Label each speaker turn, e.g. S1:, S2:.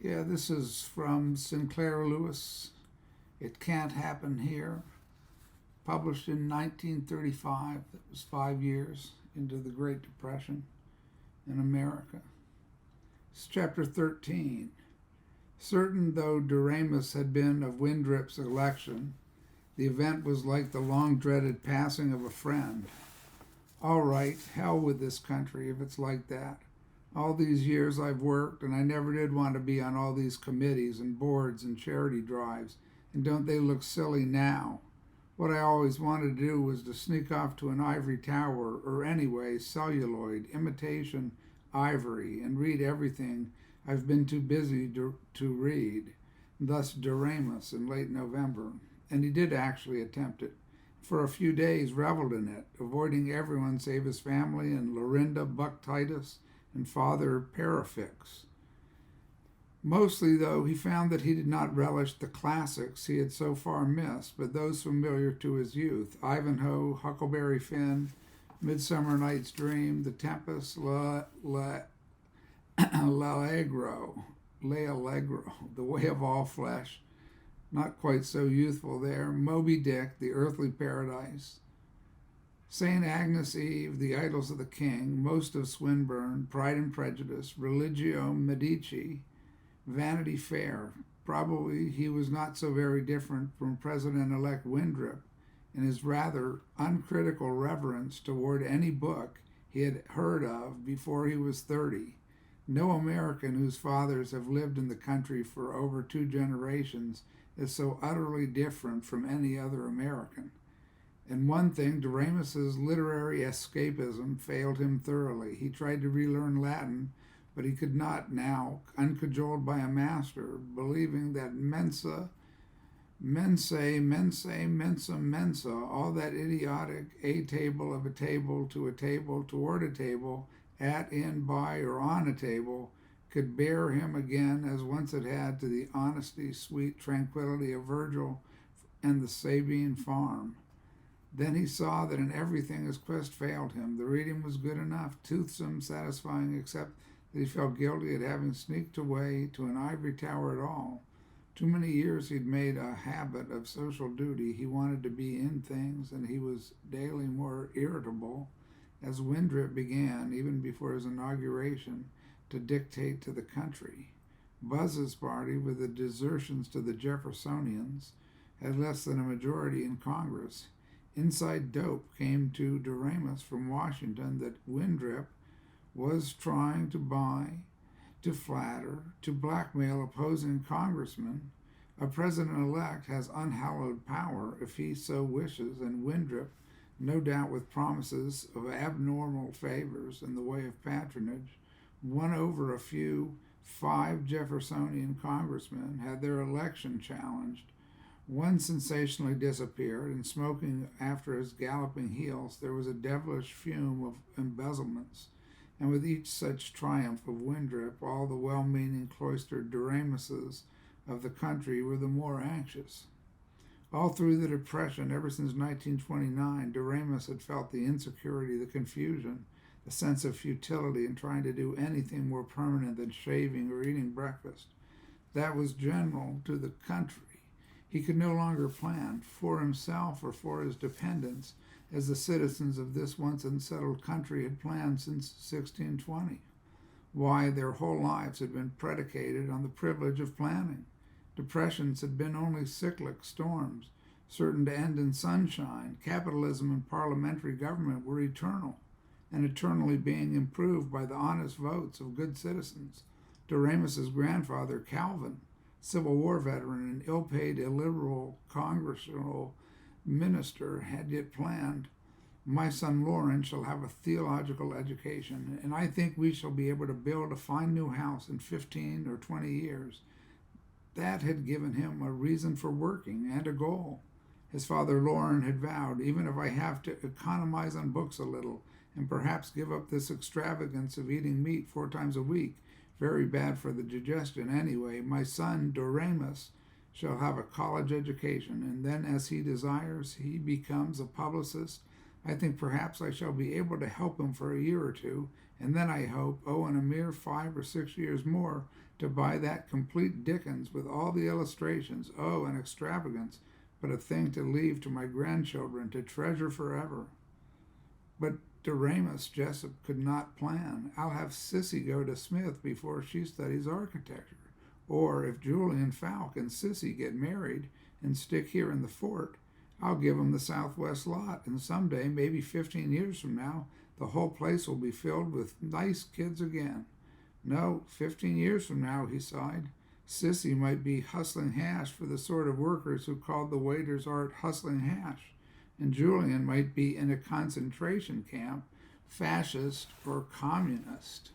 S1: Yeah, this is from Sinclair Lewis. It Can't Happen Here. Published in 1935. That was 5 years into the Great Depression in America. It's chapter 13. Certain though Doremus had been of Windrip's election, the event was like the long-dreaded passing of a friend. All right, hell with this country if it's like that. All these years I've worked, and I never did want to be on all these committees and boards and charity drives, and don't they look silly now? What I always wanted to do was to sneak off to an ivory tower, or anyway, celluloid, imitation ivory, and read everything I've been too busy to read, thus Doremus in late November. And he did actually attempt it. For a few days reveled in it, avoiding everyone save his family and Lorinda Buck Titus and Father Parafix. Mostly, though, he found that he did not relish the classics he had so far missed, but those familiar to his youth: Ivanhoe, Huckleberry Finn, Midsummer Night's Dream, The Tempest, L'Allegro, The Way of All Flesh, not quite so youthful there, Moby Dick, The Earthly Paradise, St. Agnes Eve, The Idols of the King, most of Swinburne, Pride and Prejudice, Religio Medici, Vanity Fair. Probably he was not so very different from President-elect Windrip in his rather uncritical reverence toward any book he had heard of before he was 30. No American whose fathers have lived in the country for over 2 generations is so utterly different from any other American. And one thing, Doremus's literary escapism failed him thoroughly. He tried to relearn Latin, but he could not now, uncajoled by a master, believing that mensa, all that idiotic a table of a table toward a table, at, in, by, or on a table, could bear him again as once it had to the honesty, sweet tranquility of Virgil and the Sabine farm. Then he saw that in everything his quest failed him. The reading was good enough, toothsome, satisfying, except that he felt guilty at having sneaked away to an ivory tower at all. Too many years he'd made a habit of social duty. He wanted to be in things, and he was daily more irritable as Windrip began, even before his inauguration, to dictate to the country. Buzz's party, with the desertions to the Jeffersonians, had less than a majority in Congress. Inside dope came to Doremus from Washington that Windrip was trying to buy, to flatter, to blackmail opposing congressmen. A president-elect has unhallowed power if he so wishes, and Windrip, no doubt with promises of abnormal favors in the way of patronage, won over a few 5 Jeffersonian congressmen, had their election challenged. One sensationally disappeared, and smoking after his galloping heels, there was a devilish fume of embezzlements. And with each such triumph of Windrip, all the well-meaning cloistered Doremuses of the country were the more anxious. All through the Depression, ever since 1929, Doremus had felt the insecurity, the confusion, the sense of futility in trying to do anything more permanent than shaving or eating breakfast. That was general to the country. He could no longer plan for himself or for his dependents as the citizens of this once unsettled country had planned since 1620. Why, their whole lives had been predicated on the privilege of planning. Depressions had been only cyclic storms, certain to end in sunshine. Capitalism and parliamentary government were eternal, and eternally being improved by the honest votes of good citizens. Doremus's grandfather, Calvin, Civil War veteran and ill-paid, illiberal congressional minister, had yet planned, "My son Lawrence shall have a theological education, and I think we shall be able to build a fine new house in 15 or 20 years. That had given him a reason for working and a goal. His father Lauren had vowed, even if I have to economize on books a little, and perhaps give up this extravagance of eating meat 4 times a week, very bad for the digestion anyway, my son Doremus shall have a college education, and then as he desires, he becomes a publicist, I think perhaps I shall be able to help him for a year or two, and then I hope, in a mere 5 or 6 years more, to buy that complete Dickens with all the illustrations. Oh, an extravagance, but a thing to leave to my grandchildren to treasure forever. But Doremus Jessup could not plan. I'll have Sissy go to Smith before she studies architecture. Or if Julian Falk and Sissy get married and stick here in the fort, I'll give 'em the southwest lot, and someday, maybe 15 years from now, the whole place will be filled with nice kids again. No, 15 years from now, he sighed, Sissy might be hustling hash for the sort of workers who called the waiter's art hustling hash, and Julian might be in a concentration camp, fascist or communist.